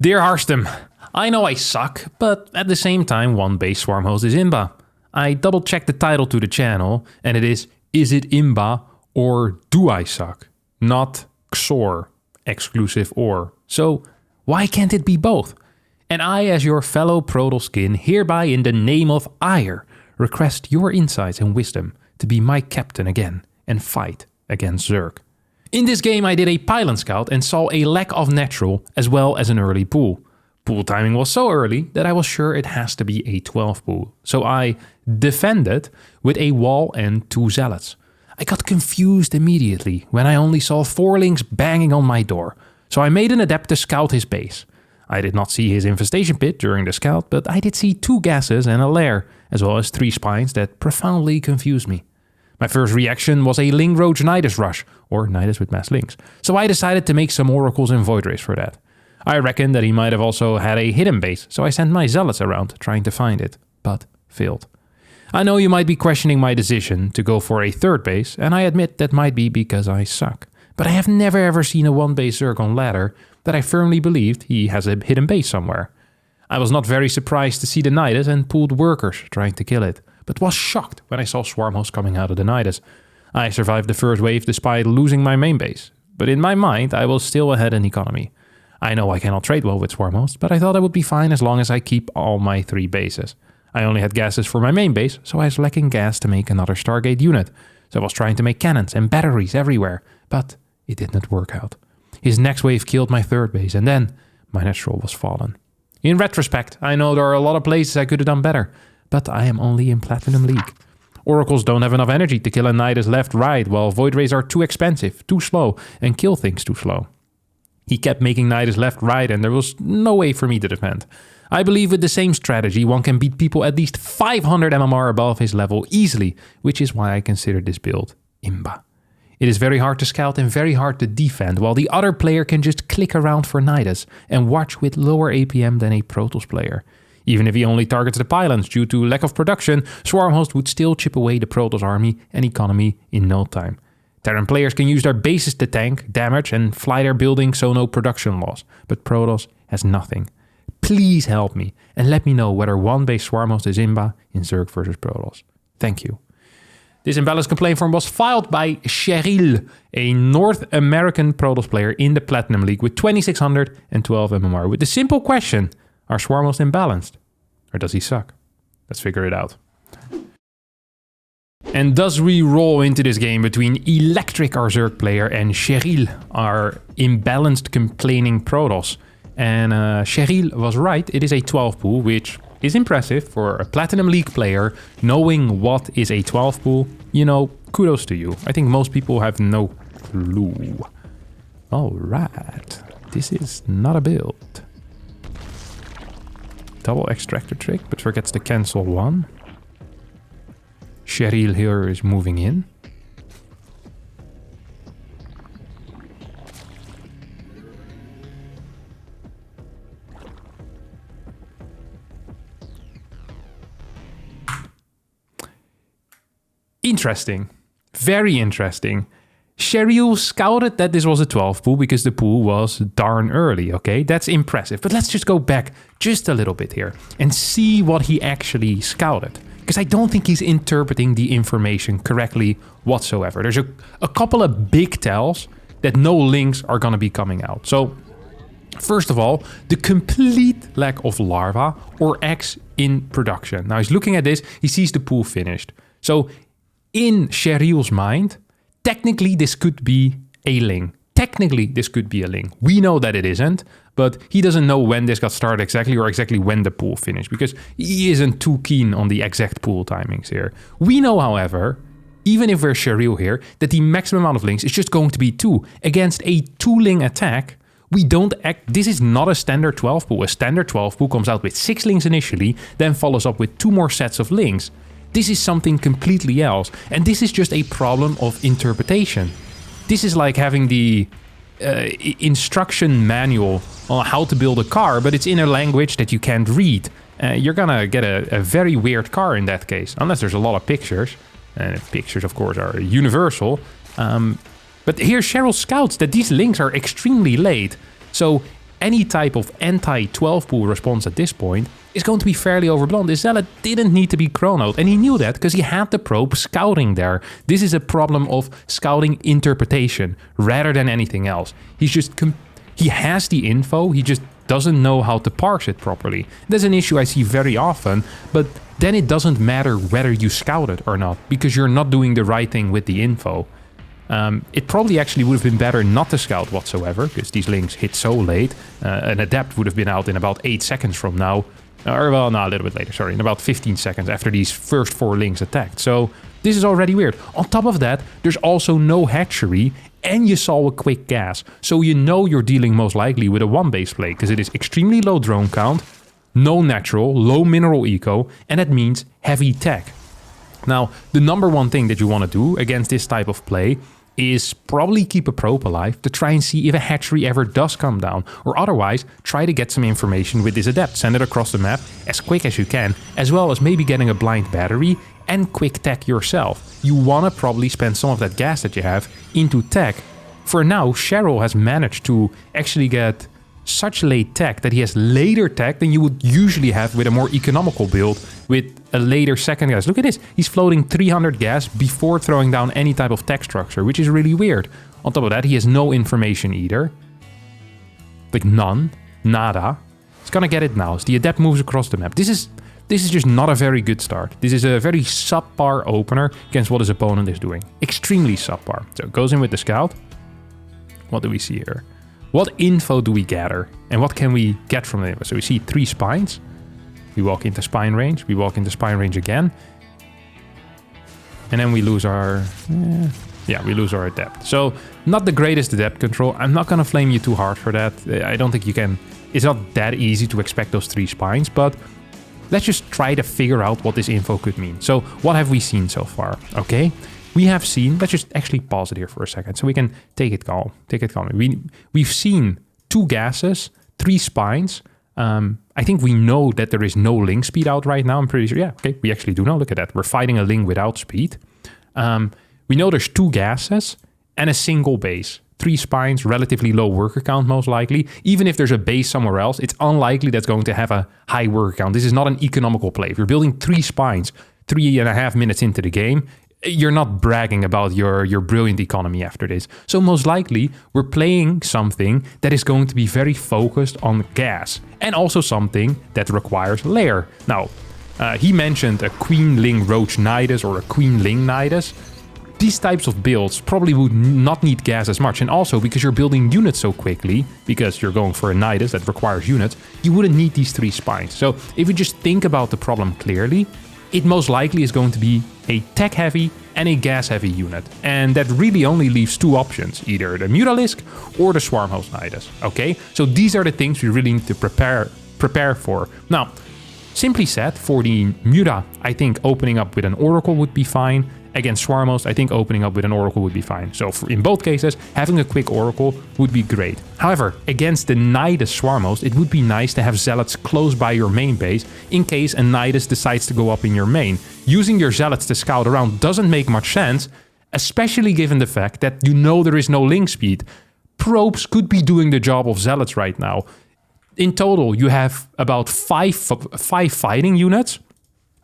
Dear Harstem, I know I suck, but at the same time, one base swarm host is IMBA. I double checked the title to the channel, and it is it IMBA or Do I Suck? Not XOR, exclusive or. So why can't it be both? And I, as your fellow Protoskin, hereby in the name of Ire, request your insights and wisdom to be my captain again and fight against Zerg. In this game I did a pylon scout and saw a lack of natural as well as an early pool. Pool timing was so early that I was sure it has to be a 12 pool. So I defended with a wall and 2 zealots. I got confused immediately when I only saw 4 links banging on my door. So I made an adept to scout his base. I did not see his infestation pit during the scout, but I did see 2 gases and a lair, as well as 3 spines that profoundly confused me. My first reaction was a Ling Roach Nydus rush, or Nydus with mass links, so I decided to make some oracles and void rays for that. I reckon that he might have also had a hidden base, so I sent my zealots around trying to find it, but failed. I know you might be questioning my decision to go for a 3rd base, and I admit that might be because I suck. But I have never ever seen a 1-base Zerg on ladder that I firmly believed he has a hidden base somewhere. I was not very surprised to see the Nydus and pulled workers trying to kill it, but was shocked when I saw swarm hosts coming out of the Nydus. I survived the first wave despite losing my main base, but in my mind I was still ahead in economy. I know I cannot trade well with swarm hosts, but I thought I would be fine as long as I keep all my 3 bases. I only had gases for my main base, so I was lacking gas to make another Stargate unit. So I was trying to make cannons and batteries everywhere, but it did not work out. His next wave killed my 3rd base, and then my natural was fallen. In retrospect, I know there are a lot of places I could have done better, but I am only in Platinum League. Oracles don't have enough energy to kill a Nydus left-right, while Void Rays are too expensive, too slow, and kill things too slow. He kept making Nydus left-right, and there was no way for me to defend. I believe with the same strategy, one can beat people at least 500 MMR above his level easily, which is why I consider this build IMBA. It is very hard to scout and very hard to defend, while the other player can just click around for Nydus and watch with lower APM than a Protoss player. Even if he only targets the pylons due to lack of production, Swarmhost would still chip away the Protoss army and economy in no time. Terran players can use their bases to tank, damage and fly their buildings so no production loss, but Protoss has nothing. Please help me and let me know whether 1-base Swarmhost is IMBA in Zerg versus Protoss. Thank you. This imbalanced complaint form was filed by Cheryl, a North American Protoss player in the Platinum League with 2612 MMR, with the simple question: are Swarmhosts imbalanced? Or does he suck? Let's figure it out. And thus we roll into this game between Electric, our Zerg player, and Cheryl, our imbalanced complaining Protoss. And Cheryl was right, it is a 12 pool, which is impressive for a Platinum League player. Knowing what is a 12 pool, you know, kudos to you. I think most people have no clue. Alright, this is not a build. Double extractor trick, but forgets to cancel one. Cheryl here is moving in. Interesting. Very interesting. Cheryl scouted that this was a 12 pool because the pool was darn early, okay? That's impressive. But let's just go back just a little bit here and see what he actually scouted. Because I don't think he's interpreting the information correctly whatsoever. There's a couple of big tells that no links are going to be coming out. So, first of all, the complete lack of larva or eggs in production. Now he's looking at this, he sees the pool finished. So, in Cheryl's mind, technically this could be a ling. Technically this could be a ling. We know that it isn't, but he doesn't know when this got started exactly or exactly when the pool finished because he isn't too keen on the exact pool timings here. We know, however, even if we're Cheryl here, that the maximum amount of links is just going to be 2. Against a 2-ling attack, we don't act. This is not a standard 12 pool. A standard 12 pool comes out with 6 links initially, then follows up with 2 more sets of links. This is something completely else. And this is just a problem of interpretation. This is like having the instruction manual on how to build a car, but it's in a language that you can't read. You're gonna get a very weird car in that case, unless there's a lot of pictures. And pictures, of course, are universal. But here Cheryl scouts that these links are extremely late. So any type of anti-12 pool response at this point is going to be fairly overblown. This Zealot didn't need to be chronoed, and he knew that because he had the probe scouting there. This is a problem of scouting interpretation rather than anything else. He has the info, he just doesn't know how to parse it properly. That's an issue I see very often, but then it doesn't matter whether you scout it or not, because you're not doing the right thing with the info. It probably actually would have been better not to scout whatsoever, because these links hit so late. An adept would have been out in about 8 seconds from now. Or, well, no, a little bit later, sorry. In about 15 seconds after these first 4 links attacked. So this is already weird. On top of that, there's also no hatchery, and you saw a quick gas. So you know you're dealing most likely with a 1-base play, because it is extremely low drone count, no natural, low mineral eco, and that means heavy tech. Now, the number one thing that you want to do against this type of play is probably keep a probe alive to try and see if a hatchery ever does come down, or otherwise try to get some information with this adept, send it across the map as quick as you can, as well as maybe getting a blind battery and quick tech yourself. You want to probably spend some of that gas that you have into tech. For now, Cheryl has managed to actually get such late tech that he has later tech than you would usually have with a more economical build with a later second gas. Look at this. He's floating 300 gas before throwing down any type of tech structure, which is really weird. On top of that, he has no information either. Like none. Nada. He's gonna get it now as the adept moves across the map. This is just not a very good start. This is a very subpar opener against what his opponent is doing. Extremely subpar. So it goes in with the scout. What do we see here? What info do we gather? And what can we get from it? So we see 3 spines. We walk into spine range. We walk into spine range again. And then we lose our... we lose our adept. So not the greatest adept control. I'm not going to flame you too hard for that. I don't think you can... It's not that easy to expect those 3 spines, but let's just try to figure out what this info could mean. So what have we seen so far? Okay. We have seen, let's just actually pause it here for a second so we can take it calm. We've seen 2 gases, 3 spines. I think we know that there is no link speed out right now. I'm pretty sure. Yeah, okay, we actually do know. Look at that. We're fighting a link without speed. We know there's 2 gases and a single base. 3 spines, relatively low worker count most likely. Even if there's a base somewhere else, it's unlikely that's going to have a high worker count. This is not an economical play. If you're building 3 spines 3.5 minutes into the game, you're not bragging about your brilliant economy after this. So most likely, we're playing something that is going to be very focused on gas. And also something that requires lair. Now, he mentioned a Queen Ling Roach Nydus or a Queen Ling Nydus. These types of builds probably would not need gas as much. And also, because you're building units so quickly, because you're going for a Nydus that requires units, you wouldn't need these 3 spines. So if you just think about the problem clearly, it most likely is going to be a tech-heavy and a gas-heavy unit. And that really only leaves 2 options, either the Mutalisk or the Swarmhost Nydus, okay? So these are the things we really need to prepare for. Now, simply said, for the Muta, I think opening up with an Oracle would be fine. Against Swarmhost, I think opening up with an Oracle would be fine. So in both cases, having a quick Oracle would be great. However, against the Nydus Swarmhost, it would be nice to have Zealots close by your main base in case a Nydus decides to go up in your main. Using your Zealots to scout around doesn't make much sense, especially given the fact that you know there is no link speed. Probes could be doing the job of Zealots right now. In total, you have about 5 fighting units.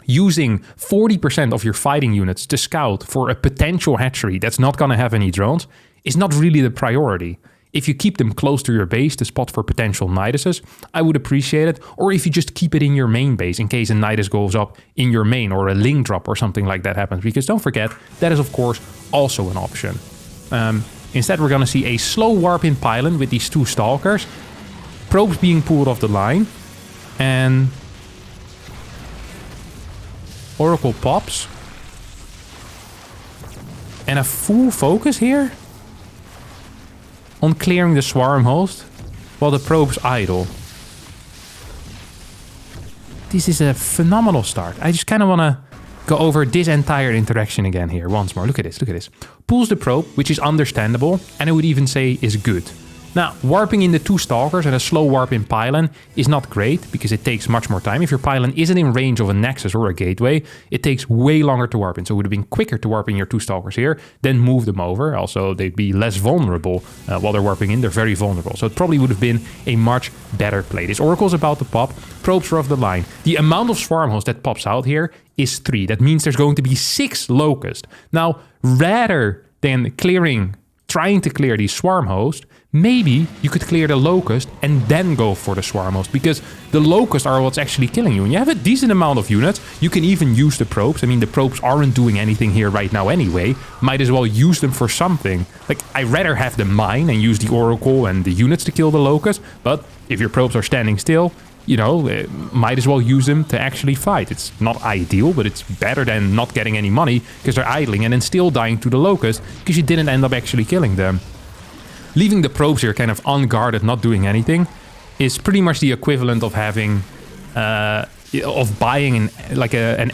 Using 40% of your fighting units to scout for a potential hatchery that's not going to have any drones is not really the priority. If you keep them close to your base to spot for potential Nyduses, I would appreciate it. Or if you just keep it in your main base in case a Nydus goes up in your main or a link drop or something like that happens. Because don't forget, that is of course also an option. Instead, we're going to see a slow warp in pylon with these 2 stalkers. Probes being pulled off the line. And Oracle pops. And a full focus here on clearing the swarm host while the probes idle. This is a phenomenal start. I just kind of want to go over this entire interaction again here once more. Look at this, look at this. Pulls the probe, which is understandable, and I would even say is good. Now, warping in the 2 Stalkers and a slow warp in Pylon is not great because it takes much more time. If your Pylon isn't in range of a Nexus or a Gateway, it takes way longer to warp in. So it would have been quicker to warp in your 2 Stalkers here, then move them over. Also, they'd be less vulnerable while they're warping in. They're very vulnerable. So it probably would have been a much better play. This Oracle's about to pop. Probes are off the line. The amount of Swarm Host that pops out here is 3. That means there's going to be 6 Locusts. Now, rather than trying to clear these Swarm Host, maybe you could clear the Locust and then go for the Swarm Host, because the Locusts are what's actually killing you. And you have a decent amount of units. You can even use the probes. I mean, the probes aren't doing anything here right now anyway. Might as well use them for something. Like, I'd rather have the mine and use the Oracle and the units to kill the Locust, but if your probes are standing still, you know, might as well use them to actually fight. It's not ideal, but it's better than not getting any money because they're idling and then still dying to the Locust because you didn't end up actually killing them. Leaving the probes here kind of unguarded, not doing anything, is pretty much the equivalent of having, of buying an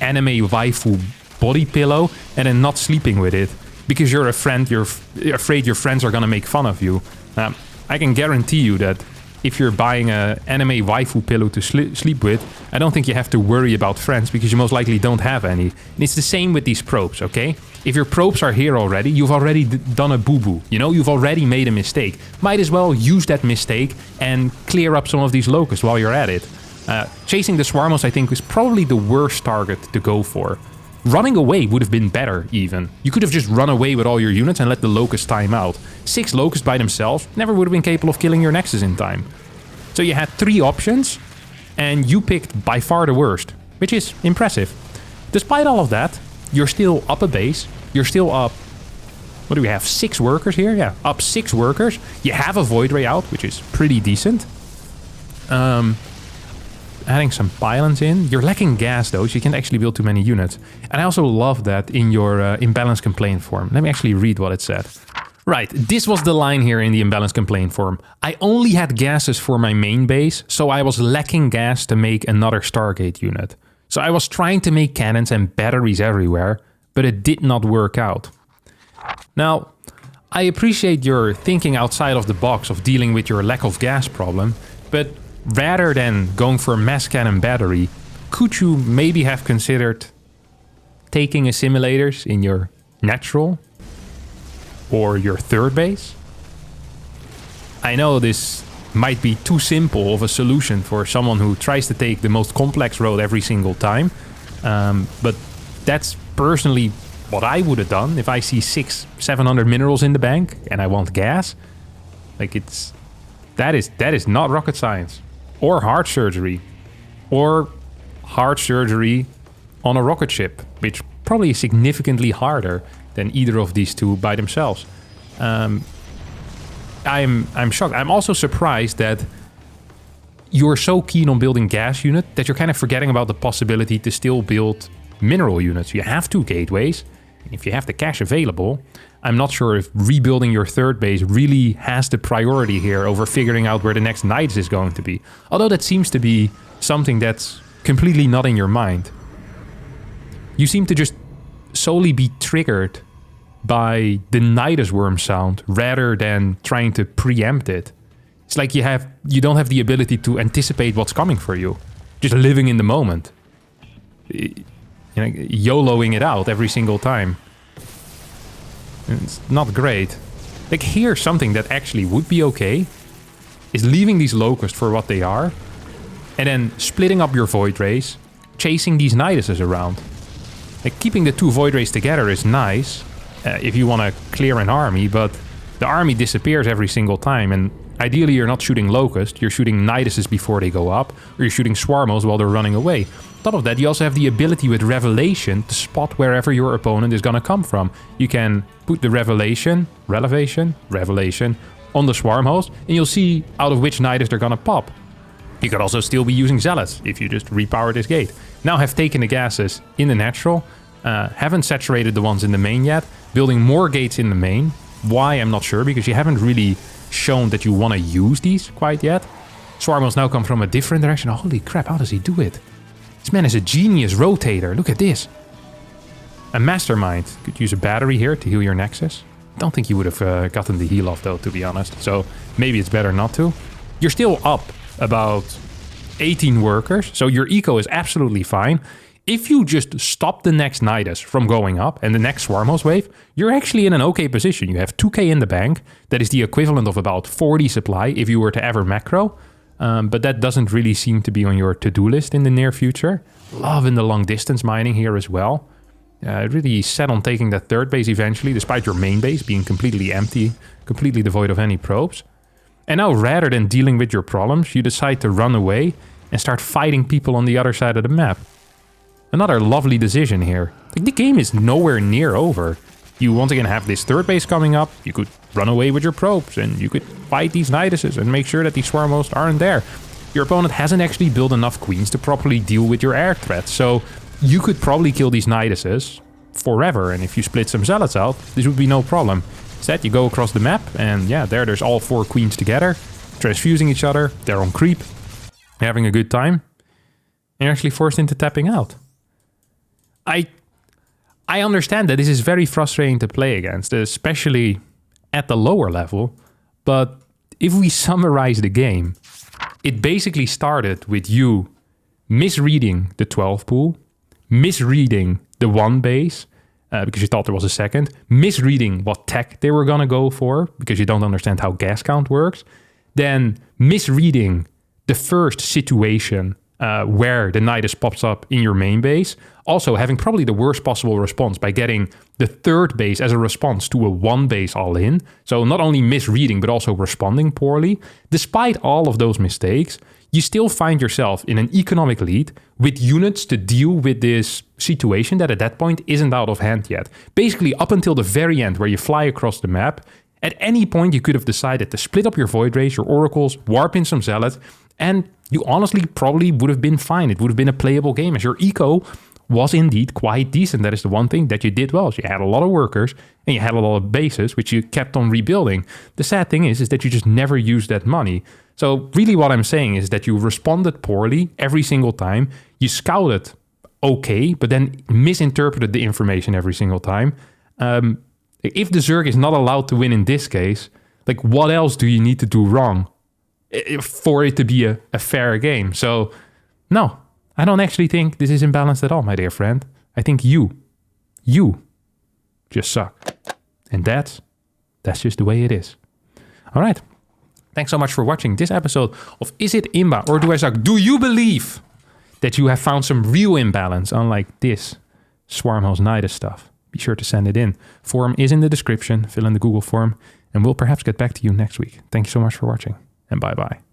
anime waifu body pillow and then not sleeping with it because you're afraid your friends are gonna make fun of you. I can guarantee you that if you're buying an anime waifu pillow to sleep with, I don't think you have to worry about friends because you most likely don't have any. And it's the same with these probes, okay? If your probes are here already, you've already done a boo-boo. You know, you've already made a mistake. Might as well use that mistake and clear up some of these Locusts while you're at it. Chasing the Swarmos, I think, is probably the worst target to go for. Running away would have been better, even. You could have just run away with all your units and let the Locusts time out. 6 Locusts by themselves never would have been capable of killing your Nexus in time. So you had 3 options, and you picked by far the worst, which is impressive. Despite all of that, you're still up a base. You're still up... What do we have? 6 workers here? Yeah, up 6 workers. You have a Void Ray out, which is pretty decent. Adding some pylons in. You're lacking gas though, so you can't actually build too many units. And I also love that in your imbalance complaint form. Let me actually read what it said. Right, this was the line here in the imbalance complaint form. I only had gases for my main base, so I was lacking gas to make another Stargate unit. So I was trying to make cannons and batteries everywhere, but it did not work out. Now, I appreciate your thinking outside of the box of dealing with your lack of gas problem, but rather than going for a mass cannon battery, could you maybe have considered taking assimilators in your natural or your third base? I know this might be too simple of a solution for someone who tries to take the most complex road every single time, but that's personally what I would have done if I see 600-700 minerals in the bank and I want gas. Like, that is not rocket science. Or heart surgery. Or heart surgery on a rocket ship, which probably is significantly harder than either of these two by themselves. I'm shocked. I'm also surprised that you're so keen on building gas unit that you're kind of forgetting about the possibility to still build mineral units. You have 2 gateways. If you have the cash available, I'm not sure if rebuilding your third base really has the priority here over figuring out where the next Nydus is going to be. Although that seems to be something that's completely not in your mind. You seem to just solely be triggered by the Nydus worm sound rather than trying to preempt it. It's like you don't have the ability to anticipate what's coming for you. Just living in the moment. You know, YOLOing it out every single time. It's not great. Like, here's something that actually would be okay, is leaving these Locusts for what they are, and then splitting up your Void Rays, chasing these Nyduses around. Like, keeping the 2 Void Rays together is nice, if you want to clear an army, but the army disappears every single time, and ideally you're not shooting Locusts, you're shooting Nyduses before they go up, or you're shooting Swarmos while they're running away. On top of that, you also have the ability with Revelation to spot wherever your opponent is going to come from. You can put the Revelation on the Swarm host, and you'll see out of which Nydus they're going to pop. You could also still be using Zealots if you just repower this gate. Now have taken the gases in the natural, haven't saturated the ones in the main yet, building more gates in the main. Why, I'm not sure, because you haven't really shown that you want to use these quite yet. Swarmos now come from a different direction. Holy crap, how does he do it? This man is a genius rotator. Look at this. A mastermind. Could use a battery here to heal your Nexus. Don't think you would have gotten the heal off though, to be honest. So maybe it's better not to. You're still up about 18 workers, so your eco is absolutely fine. If you just stop the next Nydus from going up and the next Swarm Host wave, you're actually in an okay position. You have 2k in the bank. That is the equivalent of about 40 supply if you were to ever macro. But that doesn't really seem to be on your to-do list in the near future. Loving the long distance mining here as well. Really set on taking that third base eventually, despite your main base being completely empty, completely devoid of any probes. And now rather than dealing with your problems, you decide to run away and start fighting people on the other side of the map. Another lovely decision here. Like, the game is nowhere near over. You once again have this third base coming up. You could run away with your probes and you could fight these Nyduses and make sure that these Swarm Hosts aren't there. Your opponent hasn't actually built enough queens to properly deal with your air threat. So you could probably kill these Nyduses forever. And if you split some Zealots out, this would be no problem. Instead, you go across the map and yeah, there's all 4 queens together, transfusing each other. They're on creep, having a good time. And you're actually forced into tapping out. I understand that this is very frustrating to play against, especially at the lower level. But if we summarize the game, it basically started with you misreading the 12 pool, misreading the 1 base, because you thought there was a second, misreading what tech they were going to go for, because you don't understand how gas count works, then misreading the first situation where the Nydus pops up in your main base, also having probably the worst possible response by getting the third base as a response to a 1 base all-in. So not only misreading, but also responding poorly. Despite all of those mistakes, you still find yourself in an economic lead with units to deal with this situation that at that point isn't out of hand yet. Basically, up until the very end where you fly across the map, at any point you could have decided to split up your Void Rays, your Oracles, warp in some Zealot, and you honestly probably would have been fine. It would have been a playable game as your eco was indeed quite decent. That is the one thing that you did well. So you had a lot of workers and you had a lot of bases, which you kept on rebuilding. The sad thing is that you just never used that money. So really what I'm saying is that you responded poorly every single time. You scouted okay, but then misinterpreted the information every single time. If the Zerg is not allowed to win in this case, like what else do you need to do wrong for it to be a fair game? So no, I don't actually think this is imbalanced at all, my dear friend. I think you just suck. And that's just the way it is. All right. Thanks so much for watching this episode of Is It IMBA or Do I Suck? Do you believe that you have found some real imbalance, unlike this Swarm Host Nydus stuff? Be sure to send it in. Form is in the description. Fill in the Google form and we'll perhaps get back to you next week. Thank you so much for watching and bye-bye.